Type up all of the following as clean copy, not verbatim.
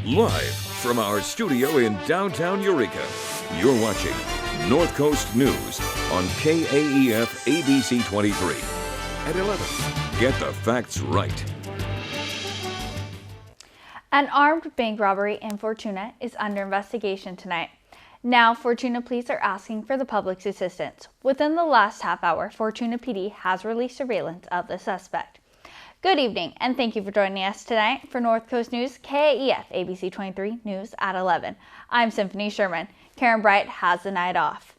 Live from our studio in downtown Eureka, you're watching North Coast News on KAEF ABC 23. At 11, get the facts right. An armed bank robbery in Fortuna is under investigation tonight. Now, Fortuna police are asking for the public's assistance. Within the last half hour, Fortuna PD has released surveillance of the suspect. Good evening, and thank you for joining us tonight for North Coast News, KAEF ABC 23 News at 11. I'm Symphony Sherman. Karen Bright has the night off.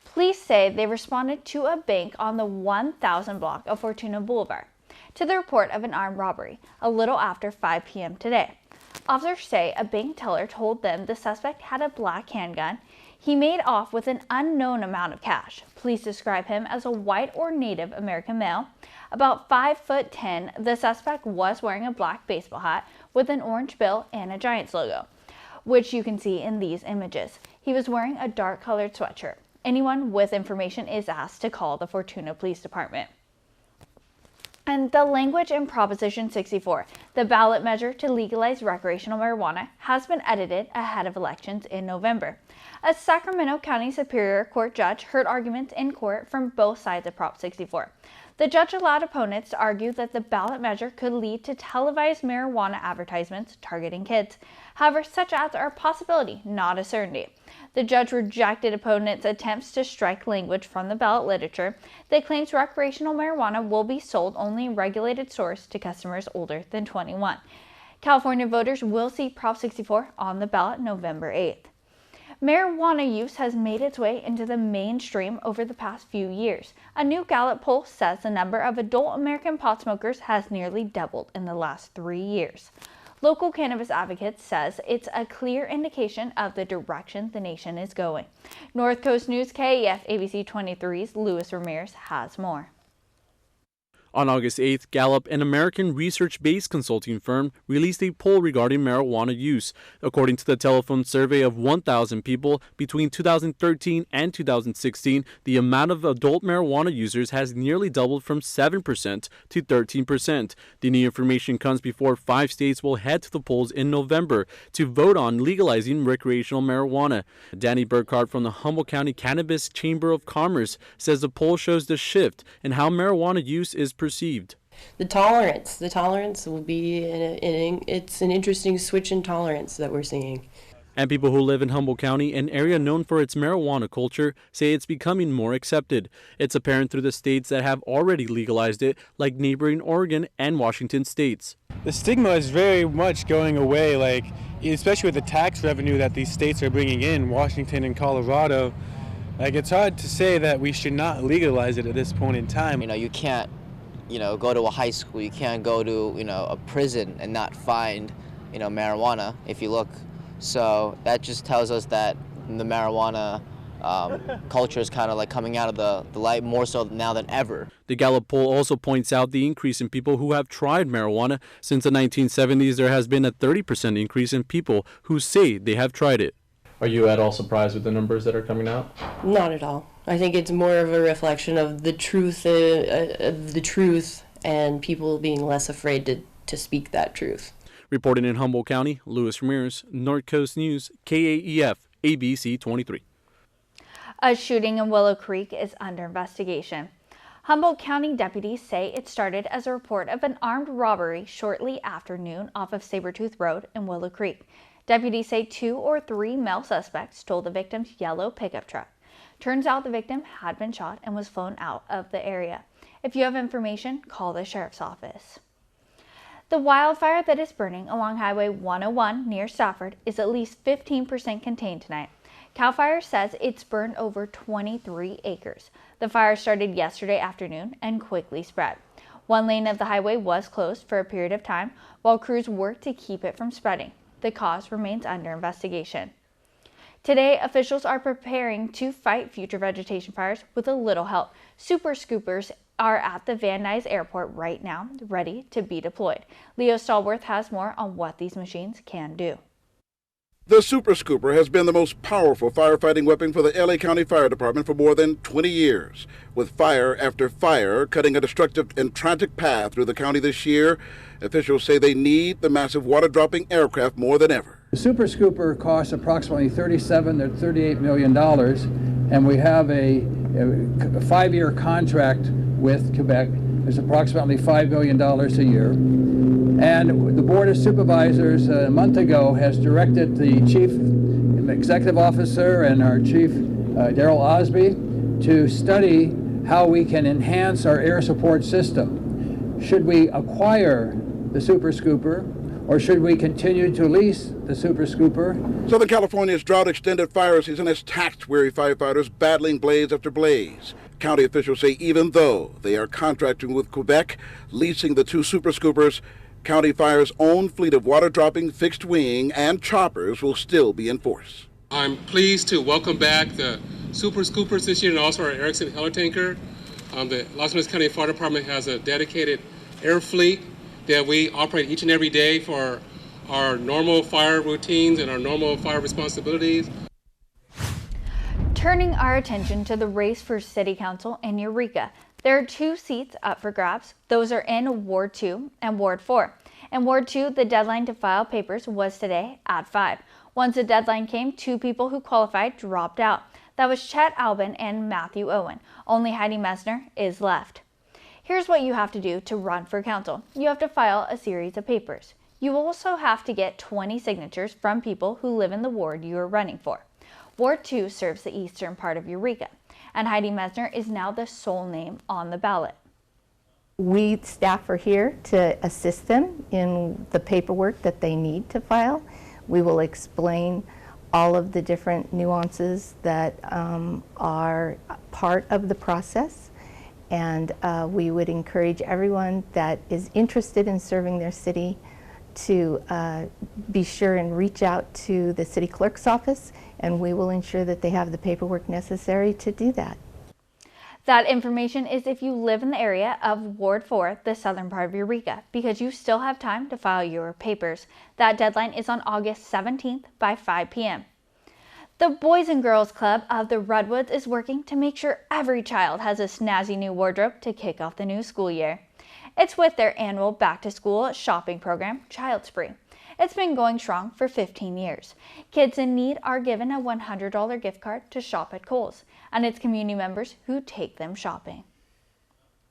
Police say they responded to a bank on the 1000 block of Fortuna Boulevard to the report of an armed robbery a little after 5 p.m. today. Officers say a bank teller told them the suspect had a black handgun. He made off with an unknown amount of cash. Police describe him as a white or Native American male. About 5'10", the suspect was wearing a black baseball hat with an orange bill and a Giants logo, which you can see in these images. He was wearing a dark-colored sweatshirt. Anyone with information is asked to call the Fortuna Police Department. And the language in Proposition 64, the ballot measure to legalize recreational marijuana, has been edited ahead of elections in November. A Sacramento County Superior Court judge heard arguments in court from both sides of Prop 64. The judge allowed opponents to argue that the ballot measure could lead to televised marijuana advertisements targeting kids. However, such ads are a possibility, not a certainty. The judge rejected opponents' attempts to strike language from the ballot literature that claims recreational marijuana will be sold only in regulated stores to customers older than 21. California voters will see Prop 64 on the ballot November 8th. Marijuana use has made its way into the mainstream over the past few years. A new Gallup poll says the number of adult American pot smokers has nearly doubled in the last 3 years. Local cannabis advocates says it's a clear indication of the direction the nation is going. North Coast News KAEF ABC 23's Luis Ramirez has more. On August 8th, Gallup, an American research-based consulting firm, released a poll regarding marijuana use. According to the telephone survey of 1,000 people between 2013 and 2016, the amount of adult marijuana users has nearly doubled from 7% to 13%. The new information comes before 5 states will head to the polls in November to vote on legalizing recreational marijuana. Danny Burkhardt from the Humboldt County Cannabis Chamber of Commerce says the poll shows the shift in how marijuana use is perceived. The tolerance will be it's an interesting switch in tolerance that we're seeing. And people who live in Humboldt County, an area known for its marijuana culture, say it's becoming more accepted. It's apparent through the states that have already legalized it, like neighboring Oregon and Washington states. The stigma is very much going away, especially with the tax revenue that these states are bringing in, Washington and Colorado. It's hard to say that we should not legalize it at this point in time. You can't go to a high school, you can't go to, a prison and not find, marijuana if you look. So that just tells us that the marijuana culture is kind of coming out of the light more so now than ever. The Gallup poll also points out the increase in people who have tried marijuana. Since the 1970s, there has been a 30% increase in people who say they have tried it. Are you at all surprised with the numbers that are coming out? Not at all. I think it's more of a reflection of the truth and people being less afraid to speak that truth. Reporting in Humboldt County, Luis Ramirez, North Coast News, KAEF, ABC 23. A shooting in Willow Creek is under investigation. Humboldt County deputies say it started as a report of an armed robbery shortly after noon off of Sabretooth Road in Willow Creek. Deputies say 2 or 3 male suspects stole the victim's yellow pickup truck. Turns out the victim had been shot and was flown out of the area. If you have information, call the sheriff's office. The wildfire that is burning along Highway 101 near Stafford is at least 15% contained tonight. CAL FIRE says it's burned over 23 acres. The fire started yesterday afternoon and quickly spread. One lane of the highway was closed for a period of time while crews worked to keep it from spreading. The cause remains under investigation. Today, officials are preparing to fight future vegetation fires with a little help. Super scoopers are at the Van Nuys Airport right now, ready to be deployed. Leo Stallworth has more on what these machines can do. The Super Scooper has been the most powerful firefighting weapon for the LA County Fire Department for more than 20 years. With fire after fire cutting a destructive and tragic path through the county this year, officials say they need the massive water-dropping aircraft more than ever. The Super Scooper costs approximately $37 to $38 million, and we have a 5-year contract with Quebec. It's approximately $5 million a year. And the Board of Supervisors a month ago has directed the Chief Executive Officer and our Chief Darrell Osby to study how we can enhance our air support system. Should we acquire the Super Scooper, or should we continue to lease the Super Scooper? Southern California's drought-extended fire season has taxed weary firefighters battling blaze after blaze. County officials say even though they are contracting with Quebec, leasing the 2 Super Scoopers, County Fire's own fleet of water-dropping fixed wing and choppers will still be in force. I'm pleased to welcome back the Super Scoopers this year and also our Erickson Heller tanker. The Los Angeles County Fire Department has a dedicated air fleet that we operate each and every day for our normal fire routines and our normal fire responsibilities. Turning our attention to the race for City Council in Eureka, there are 2 seats up for grabs. Those are in Ward 2 and Ward 4. In Ward 2, the deadline to file papers was today at 5. Once the deadline came, 2 people who qualified dropped out. That was Chet Albin and Matthew Owen. Only Heidi Messner is left. Here's what you have to do to run for council. You have to file a series of papers. You also have to get 20 signatures from people who live in the ward you are running for. Ward 2 serves the eastern part of Eureka, and Heidi Messner is now the sole name on the ballot. We staff are here to assist them in the paperwork that they need to file. We will explain all of the different nuances that are part of the process, and we would encourage everyone that is interested in serving their city to be sure and reach out to the city clerk's office, and we will ensure that they have the paperwork necessary to do that. That information is if you live in the area of Ward 4, the southern part of Eureka, because you still have time to file your papers. That deadline is on August 17th by 5 p.m. The Boys and Girls Club of the Redwoods is working to make sure every child has a snazzy new wardrobe to kick off the new school year. It's with their annual back-to-school shopping program, Child Spree. It's been going strong for 15 years. Kids in need are given a $100 gift card to shop at Kohl's, and it's community members who take them shopping.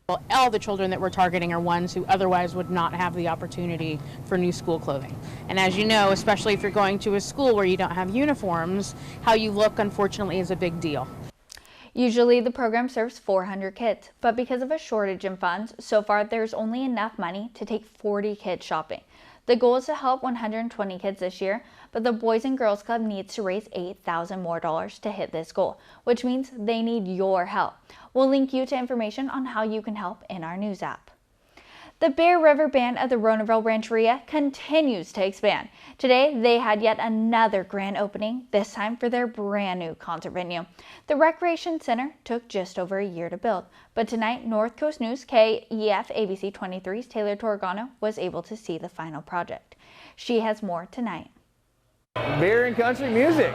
Well, all the children that we're targeting are ones who otherwise would not have the opportunity for new school clothing. And as you know, especially if you're going to a school where you don't have uniforms, how you look, unfortunately, is a big deal. Usually the program serves 400 kids, but because of a shortage in funds, so far there's only enough money to take 40 kids shopping. The goal is to help 120 kids this year, but the Boys and Girls Club needs to raise $8,000 more to hit this goal, which means they need your help. We'll link you to information on how you can help in our news app. The Bear River Band of the Ronaville Rancheria continues to expand. Today, they had yet another grand opening, this time for their brand new concert venue. The Recreation Center took just over a year to build, but tonight, North Coast News KAEF ABC 23's Taylor Torgano was able to see the final project. She has more tonight. Beer and country music.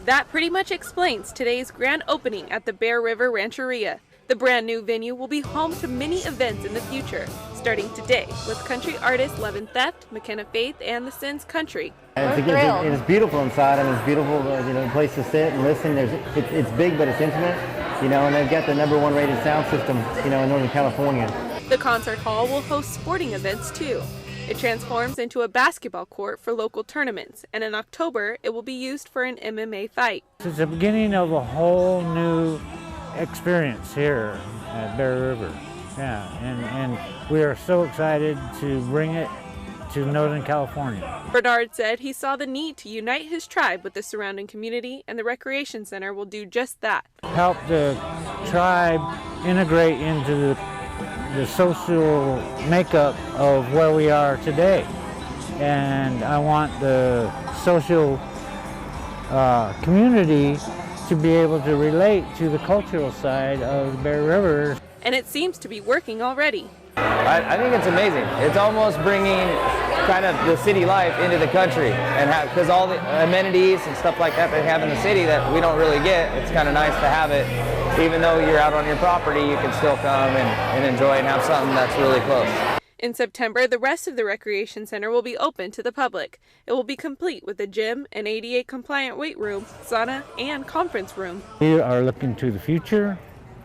That pretty much explains today's grand opening at the Bear River Rancheria. The brand new venue will be home to many events in the future, starting today with country artists Levin Theft, McKenna Faith, and the Sins Country. It's beautiful inside. I mean, it's beautiful, place to sit and listen. It's big, but it's intimate, and they've got the #1 rated sound system, in Northern California. The concert hall will host sporting events too. It transforms into a basketball court for local tournaments, and in October, it will be used for an MMA fight. It's the beginning of a whole new experience here at Bear River. Yeah, and we are so excited to bring it to Northern California. Bernard said he saw the need to unite his tribe with the surrounding community, and the Recreation Center will do just that. Help the tribe integrate into the social makeup of where we are today. And I want the social community to be able to relate to the cultural side of the Bear River. And it seems to be working already. I think it's amazing. It's almost bringing kind of the city life into the country, and because all the amenities and stuff like that they have in the city that we don't really get, it's kind of nice to have it. Even though you're out on your property, you can still come and enjoy and have something that's really close. In September, the rest of the recreation center will be open to the public. It will be complete with a gym, an ADA-compliant weight room, sauna, and conference room. We are looking to the future.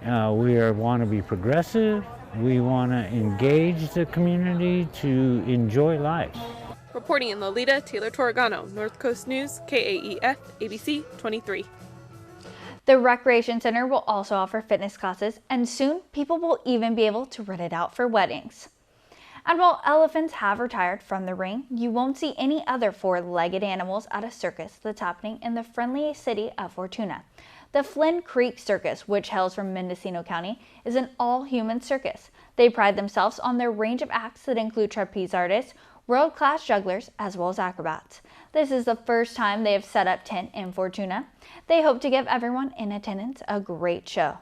We want to be progressive. We want to engage the community to enjoy life. Reporting in Lolita, Taylor Torregano, North Coast News, KAEF, ABC 23. The Recreation Center will also offer fitness classes, and soon people will even be able to rent it out for weddings. And while elephants have retired from the ring, you won't see any other four-legged animals at a circus that's happening in the friendly city of Fortuna. The Flynn Creek Circus, which hails from Mendocino County, is an all-human circus. They pride themselves on their range of acts that include trapeze artists, world-class jugglers, as well as acrobats. This is the first time they have set up tent in Fortuna. They hope to give everyone in attendance a great show.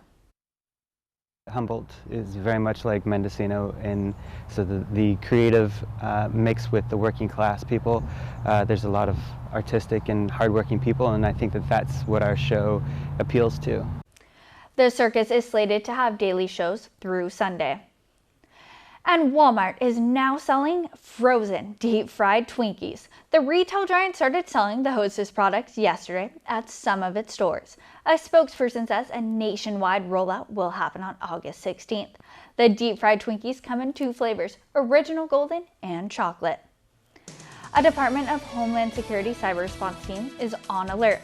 Humboldt is very much like Mendocino, and so the creative mix with the working class people. There's a lot of artistic and hardworking people, and I think that that's what our show appeals to. The circus is slated to have daily shows through Sunday. And Walmart is now selling frozen deep-fried Twinkies. The retail giant started selling the Hostess products yesterday at some of its stores. A spokesperson says a nationwide rollout will happen on August 16th. The deep-fried Twinkies come in two flavors, original golden and chocolate. A Department of Homeland Security cyber response team is on alert.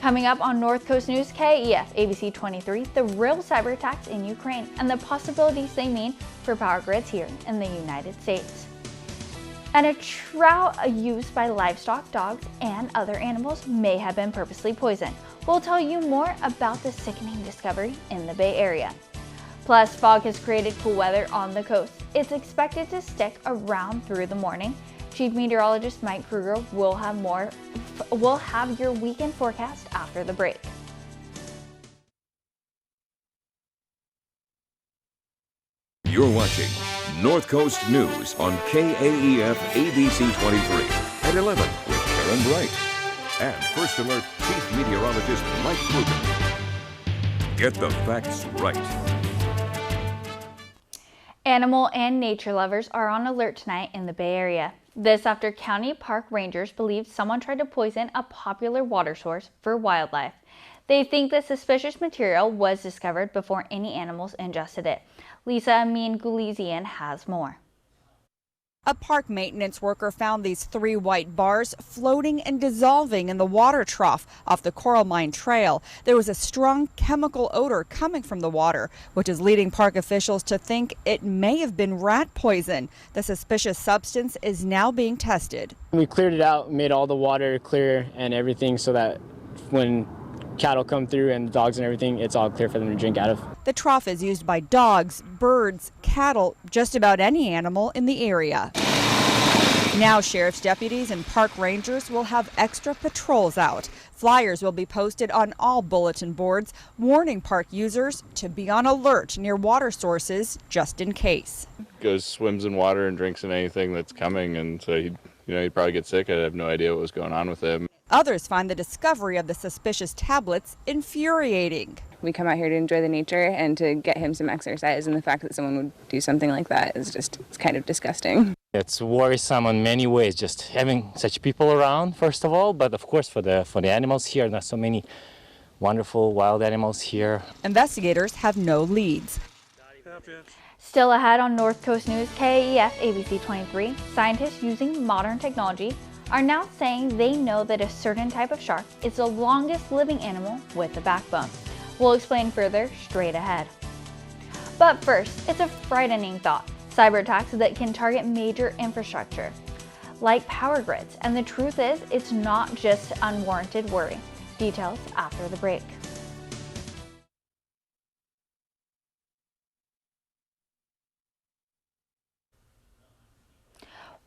Coming up on North Coast News, KAEF, ABC 23, the real cyber attacks in Ukraine and the possibilities they mean for power grids here in the United States. And a trout used by livestock, dogs, and other animals may have been purposely poisoned. We'll tell you more about the sickening discovery in the Bay Area. Plus, fog has created cool weather on the coast. It's expected to stick around through the morning. Chief Meteorologist Mike Kruger will have your weekend forecast after the break. You're watching North Coast News on KAEF ABC 23 at 11 with Karen Bright. And First Alert Chief Meteorologist Mike Kruger. Get the facts right. Animal and nature lovers are on alert tonight in the Bay Area. This after county park rangers believe someone tried to poison a popular water source for wildlife. They think the suspicious material was discovered before any animals ingested it. Lisa Amin Gulizian has more. A park maintenance worker found these 3 white bars floating and dissolving in the water trough off the Coral Mine Trail. There was a strong chemical odor coming from the water, which is leading park officials to think it may have been rat poison. The suspicious substance is now being tested. We cleared it out, made all the water clear and everything so that when cattle come through and dogs and everything, it's all clear for them to drink out of. The trough is used by dogs, birds, cattle, just about any animal in the area. Now sheriff's deputies and park rangers will have extra patrols out. Flyers will be posted on all bulletin boards, warning park users to be on alert near water sources just in case. Goes, swims in water and drinks in anything that's coming, and so he'd probably get sick. I'd have no idea what was going on with him. Others find the discovery of the suspicious tablets infuriating. We come out here to enjoy the nature and to get him some exercise, and the fact that someone would do something like that is just, it's kind of disgusting. It's worrisome in many ways, just having such people around, first of all, but of course for the animals here. There's so many wonderful wild animals here. Investigators have no leads. Still ahead on North Coast News, KAEF ABC 23, scientists using modern technology are now saying they know that a certain type of shark is the longest living animal with a backbone. We'll explain further straight ahead. But first, it's a frightening thought. Cyber attacks that can target major infrastructure, like power grids. And the truth is, it's not just unwarranted worry. Details after the break.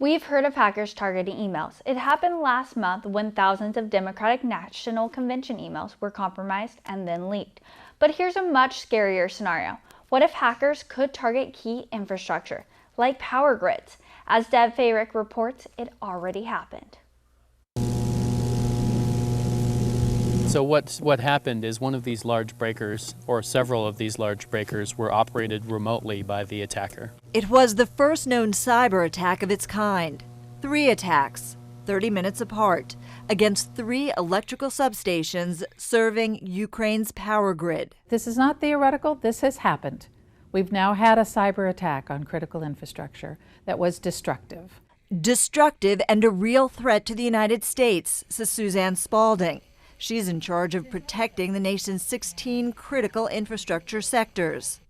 We've heard of hackers targeting emails. It happened last month when thousands of Democratic National Convention emails were compromised and then leaked. But here's a much scarier scenario. What if hackers could target key infrastructure, like power grids? As Deb Fayrick reports, it already happened. So what happened is one of these large breakers, or several of these large breakers, were operated remotely by the attacker. It was the first known cyber attack of its kind. 3 attacks, 30 minutes apart, against 3 electrical substations serving Ukraine's power grid. This is not theoretical, this has happened. We've now had a cyber attack on critical infrastructure that was destructive. Destructive and a real threat to the United States, says Suzanne Spalding. She's in charge of protecting the nation's 16 critical infrastructure sectors.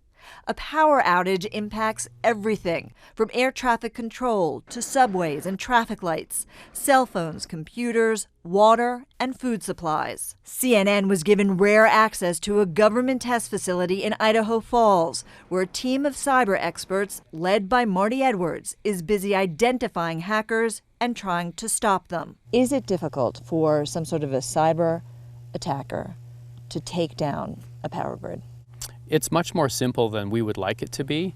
A power outage impacts everything, from air traffic control to subways and traffic lights, cell phones, computers, water, and food supplies. CNN was given rare access to a government test facility in Idaho Falls, where a team of cyber experts, led by Marty Edwards, is busy identifying hackers and trying to stop them. Is it difficult for some sort of a cyber attacker to take down a power grid? It's much more simple than we would like it to be.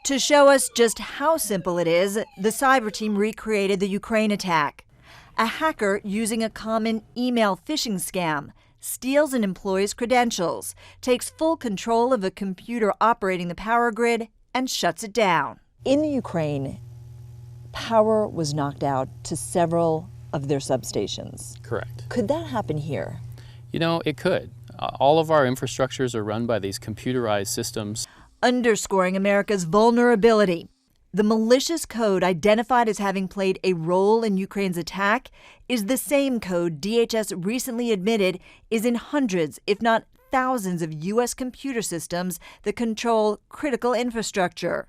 To show us just how simple it is, the cyber team recreated the Ukraine attack. A hacker using a common email phishing scam steals an employee's credentials, takes full control of a computer operating the power grid, and shuts it down. In the Ukraine, power was knocked out to several of their substations. Correct. Could that happen here? You know, it could. All of our infrastructures are run by these computerized systems. Underscoring America's vulnerability, the malicious code identified as having played a role in Ukraine's attack is the same code DHS recently admitted is in hundreds, if not thousands, of U.S. computer systems that control critical infrastructure.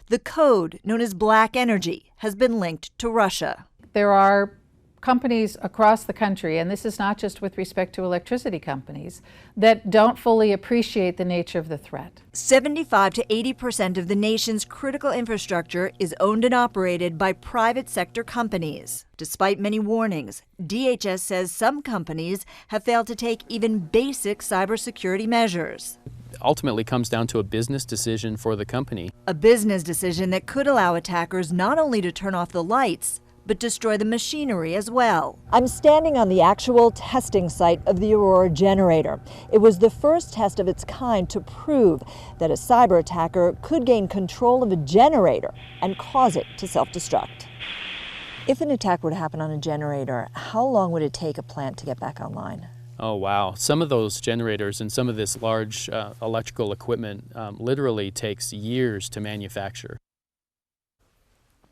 The code, known as Black Energy, has been linked to Russia. There are companies across the country, and this is not just with respect to electricity companies, that don't fully appreciate the nature of the threat. 75 to 80% of the nation's critical infrastructure is owned and operated by private sector companies. Despite many warnings, DHS says some companies have failed to take even basic cybersecurity measures. Ultimately comes down to a business decision for the company. A business decision that could allow attackers not only to turn off the lights, but destroy the machinery as well. I'm standing on the actual testing site of the Aurora generator. It was the first test of its kind to prove that a cyber attacker could gain control of a generator and cause it to self-destruct. If an attack were to happen on a generator, how long would it take a plant to get back online? Oh, wow. Some of those generators and some of this large electrical equipment literally takes years to manufacture.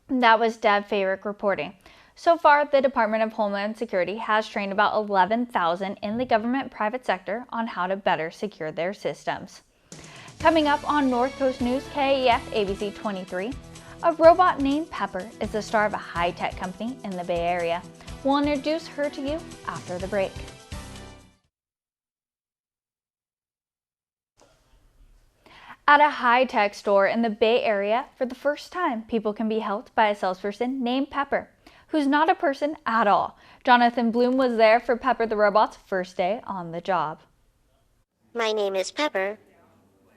That was Deb Fayrick reporting. So far, the Department of Homeland Security has trained about 11,000 in the government private sector on how to better secure their systems. Coming up on North Coast News, KAEF ABC 23, a robot named Pepper is the star of a high-tech company in the Bay Area. We'll introduce her to you after the break. At a high-tech store in the Bay Area, for the first time, people can be helped by a salesperson named Pepper, who's not a person at all. Jonathan Bloom was there for Pepper the Robot's first day on the job. My name is Pepper,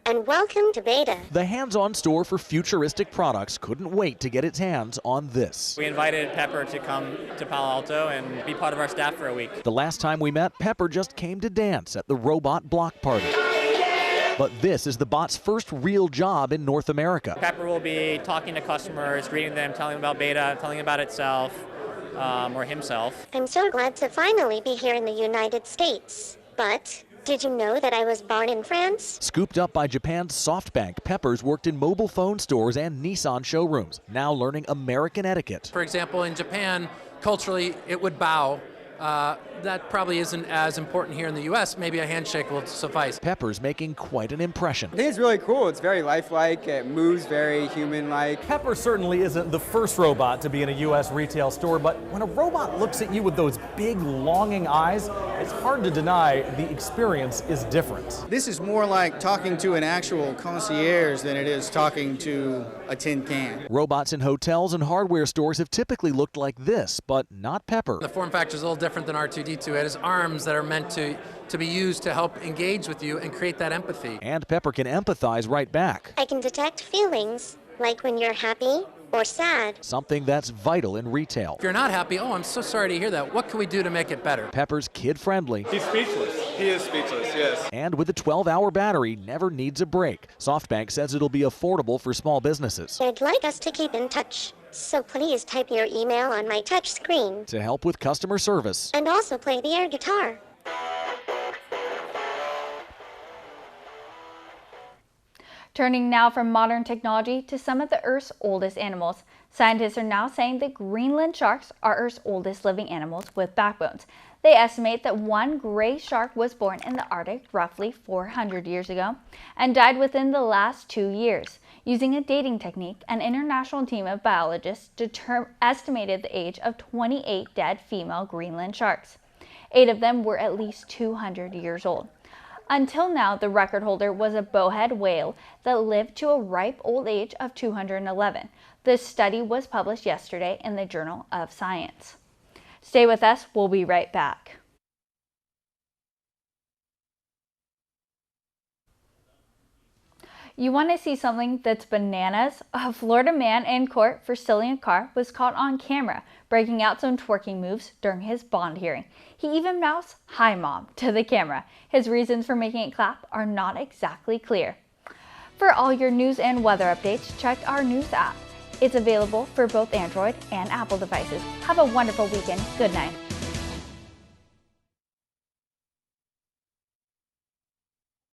and welcome to Beta. The hands-on store for futuristic products couldn't wait to get its hands on this. We invited Pepper to come to Palo Alto and be part of our staff for a week. The last time we met, Pepper just came to dance at the robot block party. But this is the bot's first real job in North America. Pepper will be talking to customers, greeting them, telling them about Beta, telling them about itself, or himself. I'm so glad to finally be here in the United States. But did you know that I was born in France? Scooped up by Japan's SoftBank, Pepper's worked in mobile phone stores and Nissan showrooms, now learning American etiquette. For example, in Japan, culturally, it would bow. That probably isn't as important here in the U.S. Maybe a handshake will suffice. Pepper's making quite an impression. I think it's really cool. It's very lifelike. It moves very human-like. Pepper certainly isn't the first robot to be in a U.S. retail store, but when a robot looks at you with those big, longing eyes, it's hard to deny the experience is different. This is more like talking to an actual concierge than it is talking to a tin can. Robots in hotels and hardware stores have typically looked like this, but not Pepper. The form factor is a little different than R2-D2. It has arms that are meant to be used to help engage with you and create that empathy. And Pepper can empathize right back. I can detect feelings, like when you're happy or sad. Something that's vital in retail. If you're not happy, oh, I'm so sorry to hear that. What can we do to make it better? Pepper's kid-friendly. He's speechless. He is speechless, yes. And with a 12-hour battery, never needs a break. SoftBank says it'll be affordable for small businesses. I'd like us to keep in touch, so please type your email on my touch screen. To help with customer service. And also play the air guitar. Turning now from modern technology to some of the Earth's oldest animals. Scientists are now saying that Greenland sharks are Earth's oldest living animals with backbones. They estimate that one gray shark was born in the Arctic roughly 400 years ago and died within the last 2 years. Using a dating technique, an international team of biologists estimated the age of 28 dead female Greenland sharks. 8 of them were at least 200 years old. Until now, the record holder was a bowhead whale that lived to a ripe old age of 211. This study was published yesterday in the Journal of Science. Stay with us, we'll be right back. You want to see something that's bananas? A Florida man in court for stealing a car was caught on camera breaking out some twerking moves during his bond hearing. He even mouthed "Hi Mom" to the camera. His reasons for making it clap are not exactly clear. For all your news and weather updates, check our news app. It's available for both Android and Apple devices. Have a wonderful weekend. Good night.